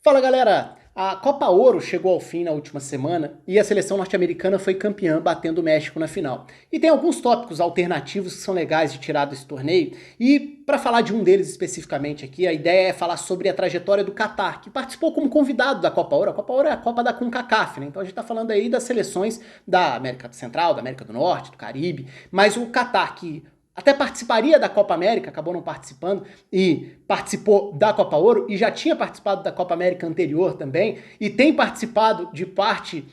Fala galera, a Copa Ouro chegou ao fim na última semana e a seleção norte-americana foi campeã batendo o México na final. E tem alguns tópicos alternativos que são legais de tirar desse torneio e para falar de um deles especificamente aqui, a ideia é falar sobre a trajetória do Catar, que participou como convidado da Copa Ouro. A Copa Ouro é a Copa da CONCACAF, né? Então a gente tá falando aí das seleções da América Central, da América do Norte, do Caribe, mas o Catar que até participaria da Copa América, acabou não participando, e participou da Copa Ouro, e já tinha participado da Copa América anterior também, e tem participado de parte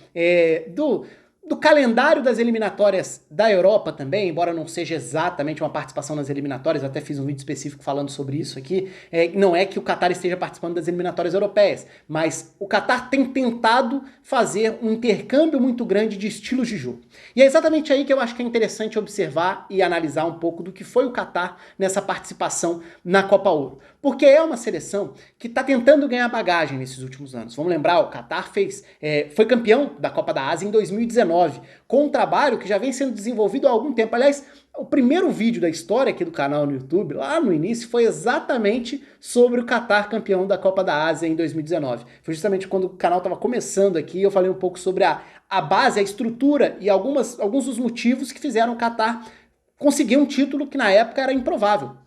do calendário das eliminatórias da Europa também, embora não seja exatamente uma participação nas eliminatórias, até fiz um vídeo específico falando sobre isso aqui, não é que o Catar esteja participando das eliminatórias europeias, mas o Catar tem tentado fazer um intercâmbio muito grande de estilos de jogo. E é exatamente aí que eu acho que é interessante observar e analisar um pouco do que foi o Catar nessa participação na Copa Ouro. Porque é uma seleção que está tentando ganhar bagagem nesses últimos anos. Vamos lembrar, o Catar foi campeão da Copa da Ásia em 2019, com um trabalho que já vem sendo desenvolvido há algum tempo. Aliás, o primeiro vídeo da história aqui do canal no YouTube, lá no início, foi exatamente sobre o Catar campeão da Copa da Ásia em 2019. Foi justamente quando o canal estava começando aqui, eu falei um pouco sobre a base, a estrutura e alguns dos motivos que fizeram o Catar conseguir um título que na época era improvável.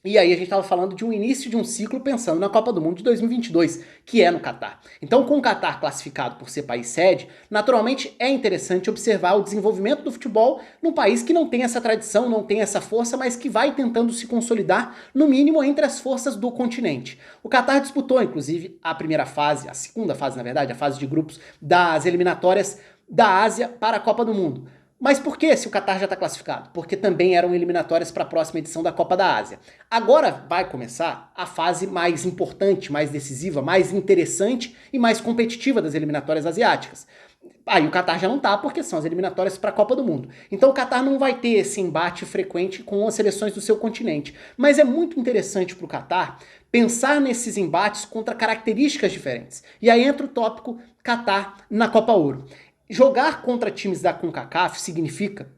E aí a gente estava falando de um início de um ciclo pensando na Copa do Mundo de 2022, que é no Catar. Então, com o Catar classificado por ser país sede, naturalmente é interessante observar o desenvolvimento do futebol num país que não tem essa tradição, não tem essa força, mas que vai tentando se consolidar, no mínimo, entre as forças do continente. O Catar disputou, inclusive, a primeira fase, a segunda fase, na verdade, a fase de grupos das eliminatórias da Ásia para a Copa do Mundo. Mas por que se o Catar já está classificado? Porque também eram eliminatórias para a próxima edição da Copa da Ásia. Agora vai começar a fase mais importante, mais decisiva, mais interessante e mais competitiva das eliminatórias asiáticas. Aí o Catar já não tá, porque são as eliminatórias para a Copa do Mundo. Então o Catar não vai ter esse embate frequente com as seleções do seu continente. Mas é muito interessante para o Catar pensar nesses embates contra características diferentes. E aí entra o tópico Catar na Copa Ouro. Jogar contra times da CONCACAF significa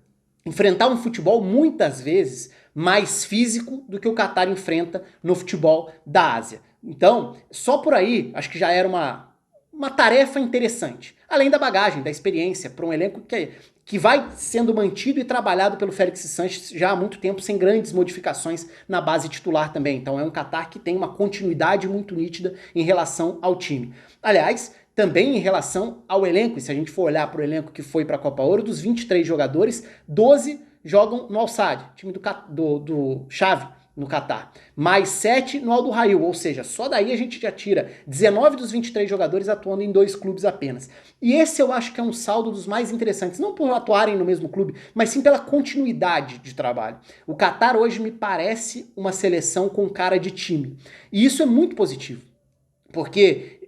enfrentar um futebol muitas vezes mais físico do que o Catar enfrenta no futebol da Ásia. Então, só por aí, acho que já era uma tarefa interessante. Além da bagagem, da experiência, para um elenco que vai sendo mantido e trabalhado pelo Félix Sanches já há muito tempo, sem grandes modificações na base titular também. Então é um Catar que tem uma continuidade muito nítida em relação ao time. Aliás, também em relação ao elenco, e se a gente for olhar para o elenco que foi para a Copa Ouro, dos 23 jogadores, 12 jogam no Al-Sadd, time do Xavi, no Catar, mais 7 no Al Duhail, ou seja, só daí a gente já tira 19 dos 23 jogadores atuando em 2 clubes apenas. E esse eu acho que é um saldo dos mais interessantes, não por atuarem no mesmo clube, mas sim pela continuidade de trabalho. O Catar hoje me parece uma seleção com cara de time, e isso é muito positivo. Porque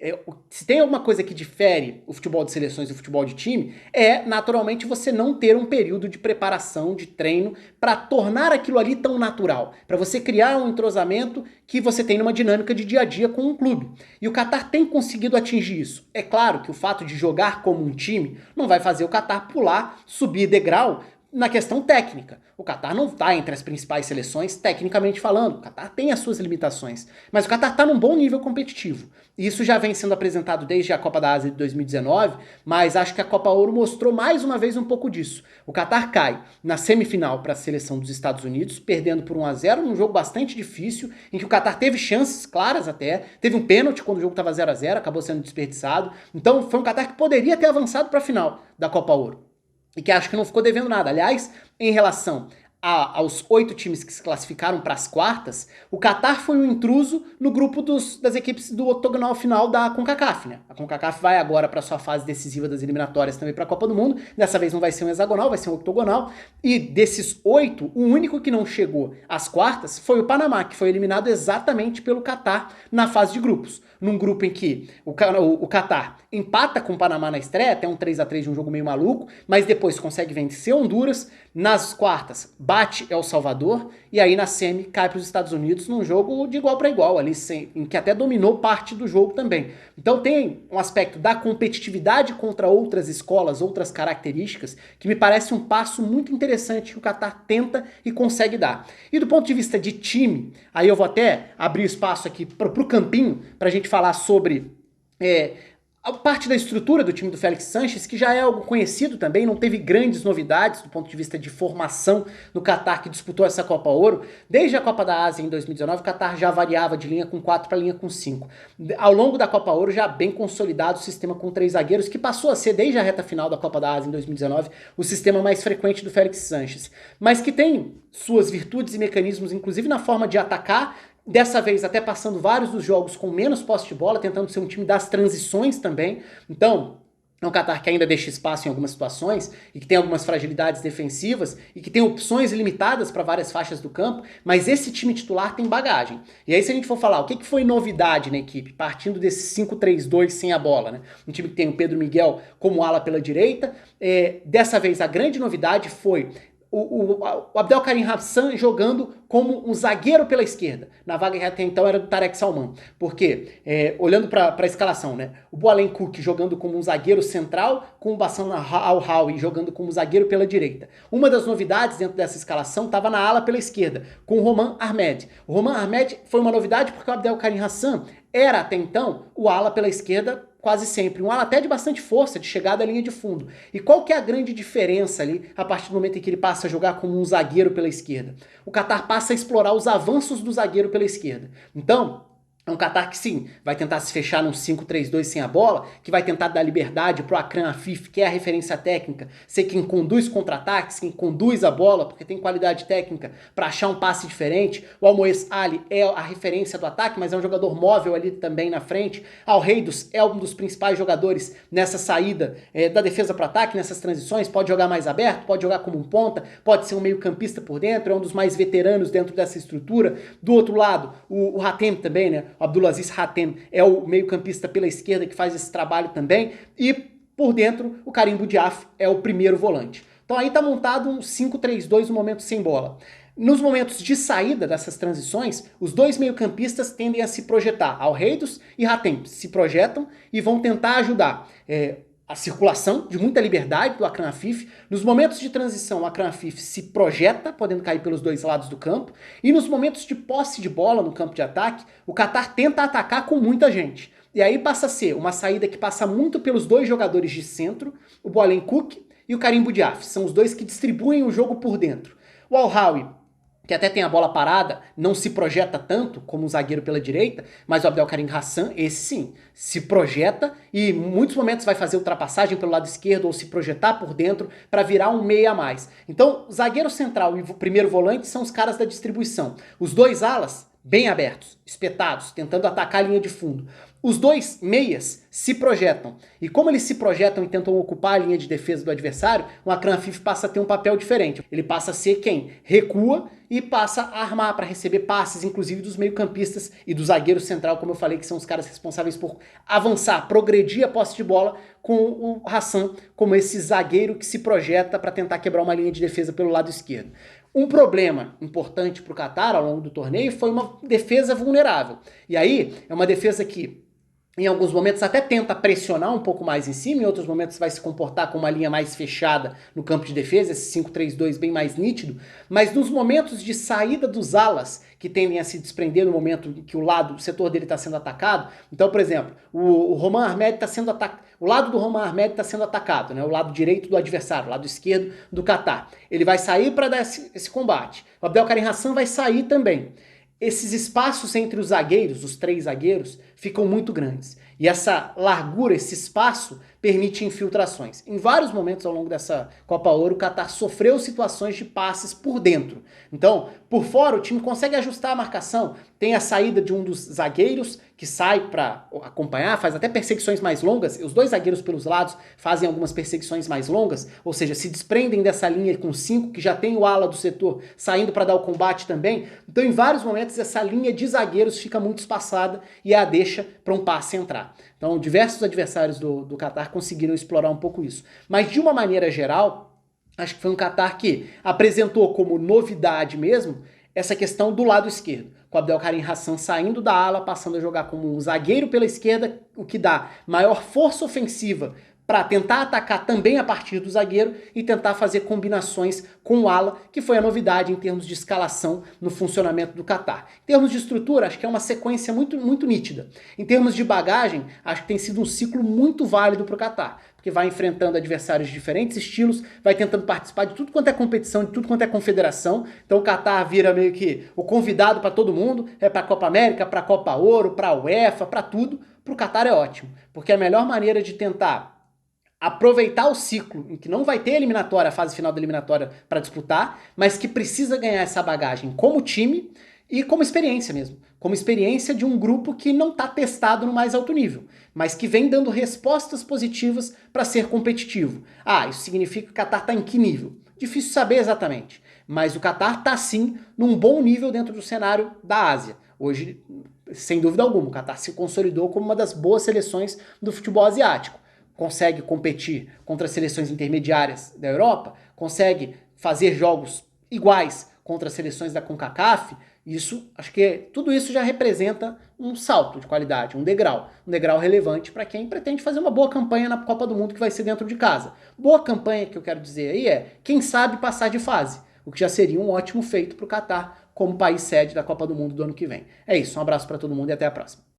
se tem alguma coisa que difere o futebol de seleções do futebol de time, é naturalmente você não ter um período de preparação, de treino, para tornar aquilo ali tão natural. Para você criar um entrosamento que você tem numa dinâmica de dia a dia com um clube. E o Catar tem conseguido atingir isso. É claro que o fato de jogar como um time não vai fazer o Catar pular, subir degrau, na questão técnica. O Catar não está entre as principais seleções, tecnicamente falando. O Catar tem as suas limitações. Mas o Catar está num bom nível competitivo. E isso já vem sendo apresentado desde a Copa da Ásia de 2019, mas acho que a Copa Ouro mostrou mais uma vez um pouco disso. O Catar cai na semifinal para a seleção dos Estados Unidos, perdendo por 1-0, num jogo bastante difícil, em que o Catar teve chances claras até, teve um pênalti quando o jogo estava 0-0, acabou sendo desperdiçado. Então foi um Catar que poderia ter avançado para a final da Copa Ouro. E que acho que não ficou devendo nada. Aliás, em relação aos 8 times que se classificaram para as quartas, o Catar foi um intruso no grupo das equipes do octogonal final da CONCACAF, né? A CONCACAF vai agora para sua fase decisiva das eliminatórias também para a Copa do Mundo. Dessa vez não vai ser um hexagonal, vai ser um octogonal. E desses 8, o único que não chegou às quartas foi o Panamá, que foi eliminado exatamente pelo Catar na fase de grupos. Num grupo em que o Catar empata com o Panamá na estreia, até um 3-3 de um jogo meio maluco, mas depois consegue vencer Honduras, nas quartas bate El Salvador, e aí na semi cai para os Estados Unidos num jogo de igual para igual, ali em que até dominou parte do jogo também. Então tem um aspecto da competitividade contra outras escolas, outras características, que me parece um passo muito interessante que o Catar tenta e consegue dar. E do ponto de vista de time, aí eu vou até abrir espaço aqui para o campinho, para a gente falar sobre A parte da estrutura do time do Félix Sanches, que já é algo conhecido também, não teve grandes novidades do ponto de vista de formação no Catar que disputou essa Copa Ouro. Desde a Copa da Ásia em 2019, o Catar já variava de linha com 4 para linha com 5. Ao longo da Copa Ouro, já bem consolidado o sistema com 3 zagueiros, que passou a ser, desde a reta final da Copa da Ásia em 2019, o sistema mais frequente do Félix Sanches. Mas que tem suas virtudes e mecanismos, inclusive na forma de atacar, dessa vez até passando vários dos jogos com menos posse de bola, tentando ser um time das transições também. Então, é um Qatar que ainda deixa espaço em algumas situações e que tem algumas fragilidades defensivas e que tem opções limitadas para várias faixas do campo, mas esse time titular tem bagagem. E aí se a gente for falar o que foi novidade na equipe, partindo desse 5-3-2 sem a bola, né? Um time que tem o Pedro Miguel como ala pela direita, dessa vez a grande novidade foi o Abdelkarim Hassan jogando como um zagueiro pela esquerda. Na vaga que até então era do Tarek Salman. Porque, olhando para a escalação, né? O Boalen Cook jogando como um zagueiro central, com o Bassan Al-Hawi jogando como zagueiro pela direita. Uma das novidades dentro dessa escalação estava na ala pela esquerda, com o Roman Ahmed. O Roman Ahmed foi uma novidade porque o Abdelkarim Hassan era até então o ala pela esquerda quase sempre, um ala até de bastante força, de chegada à linha de fundo. E qual que é a grande diferença ali, a partir do momento em que ele passa a jogar como um zagueiro pela esquerda? O Qatar passa a explorar os avanços do zagueiro pela esquerda. Então, é um Qatar que sim, vai tentar se fechar num 5-3-2 sem a bola, que vai tentar dar liberdade pro Akram Afif, que é a referência técnica, ser quem conduz contra-ataques, quem conduz a bola, porque tem qualidade técnica para achar um passe diferente. O Almoez Ali é a referência do ataque, mas é um jogador móvel ali também na frente. Al Reidos é um dos principais jogadores nessa saída da defesa pro ataque, nessas transições, pode jogar mais aberto, pode jogar como um ponta, pode ser um meio-campista por dentro, é um dos mais veteranos dentro dessa estrutura. Do outro lado, o Hatem também, né? O Abdulaziz Hatem é o meio-campista pela esquerda que faz esse trabalho também. E por dentro, o Karim Boudiaf é o primeiro volante. Então aí tá montado um 5-3-2 no momento sem bola. Nos momentos de saída dessas transições, os dois meio-campistas tendem a se projetar. Al Reidos e Hatem se projetam e vão tentar ajudar a circulação de muita liberdade do Akram Afif. Nos momentos de transição, o Akram Afif se projeta, podendo cair pelos dois lados do campo. E nos momentos de posse de bola no campo de ataque, o Qatar tenta atacar com muita gente. E aí passa a ser uma saída que passa muito pelos dois jogadores de centro, o Boalen Cook e o Karim Boudiaf. São os dois que distribuem o jogo por dentro. O Al-Hawi, que até tem a bola parada, não se projeta tanto como um zagueiro pela direita, mas o Abdelkarim Hassan, esse sim, se projeta e em muitos momentos vai fazer ultrapassagem pelo lado esquerdo ou se projetar por dentro para virar um meia a mais. Então, zagueiro central e o primeiro volante são os caras da distribuição. Os dois alas, bem abertos, espetados, tentando atacar a linha de fundo. Os dois meias se projetam. E como eles se projetam e tentam ocupar a linha de defesa do adversário, o Akram Afif passa a ter um papel diferente. Ele passa a ser quem recua e passa a armar para receber passes, inclusive dos meio-campistas e do zagueiro central, como eu falei, que são os caras responsáveis por avançar, progredir a posse de bola, com o Hassan como esse zagueiro que se projeta para tentar quebrar uma linha de defesa pelo lado esquerdo. Um problema importante para o Qatar ao longo do torneio foi uma defesa vulnerável. E aí, é uma defesa que em alguns momentos até tenta pressionar um pouco mais em cima, em outros momentos vai se comportar com uma linha mais fechada no campo de defesa, esse 5-3-2 bem mais nítido, mas nos momentos de saída dos alas, que tendem a se desprender no momento em que o setor dele está sendo atacado. Então, por exemplo, o Roman Ahmed está sendo atacado, o lado do Roman Ahmed está sendo atacado, né? O lado direito do adversário, o lado esquerdo do Qatar. Ele vai sair para dar esse combate. O Abdelkarim Hassan vai sair também. Esses espaços entre os zagueiros, os três zagueiros, ficam muito grandes. E essa largura, esse espaço, permite infiltrações. Em vários momentos ao longo dessa Copa Ouro, o Qatar sofreu situações de passes por dentro. Então, por fora, o time consegue ajustar a marcação. Tem a saída de um dos zagueiros, que sai para acompanhar, faz até perseguições mais longas. Os dois zagueiros pelos lados fazem algumas perseguições mais longas, ou seja, se desprendem dessa linha com 5, que já tem o ala do setor saindo para dar o combate também. Então, em vários momentos, essa linha de zagueiros fica muito espaçada e a deixa para um passe entrar. Então, diversos adversários do Qatar conseguiram explorar um pouco isso. Mas, de uma maneira geral, acho que foi um Qatar que apresentou como novidade mesmo essa questão do lado esquerdo, com o Abdelkarim Hassan saindo da ala, passando a jogar como um zagueiro pela esquerda, o que dá maior força ofensiva para tentar atacar também a partir do zagueiro e tentar fazer combinações com o ala, que foi a novidade em termos de escalação no funcionamento do Catar. Em termos de estrutura, acho que é uma sequência muito nítida. Em termos de bagagem, acho que tem sido um ciclo muito válido para o Catar, porque vai enfrentando adversários de diferentes estilos, vai tentando participar de tudo quanto é competição, de tudo quanto é confederação. Então o Catar vira meio que o convidado para todo mundo, é para a Copa América, para a Copa Ouro, para a UEFA, para tudo. Para o Catar é ótimo, porque a melhor maneira de tentar aproveitar o ciclo em que não vai ter eliminatória, a fase final da eliminatória para disputar, mas que precisa ganhar essa bagagem como time e como experiência mesmo. Como experiência de um grupo que não está testado no mais alto nível, mas que vem dando respostas positivas para ser competitivo. Ah, isso significa que o Catar está em que nível? Difícil saber exatamente, mas o Catar está sim num bom nível dentro do cenário da Ásia. Hoje, sem dúvida alguma, o Catar se consolidou como uma das boas seleções do futebol asiático. Consegue competir contra seleções intermediárias da Europa, consegue fazer jogos iguais contra as seleções da CONCACAF. Isso, acho que tudo isso já representa um salto de qualidade, um degrau relevante para quem pretende fazer uma boa campanha na Copa do Mundo que vai ser dentro de casa. Boa campanha que eu quero dizer aí é, quem sabe passar de fase, o que já seria um ótimo feito para o Catar como país sede da Copa do Mundo do ano que vem. É isso, um abraço para todo mundo e até a próxima.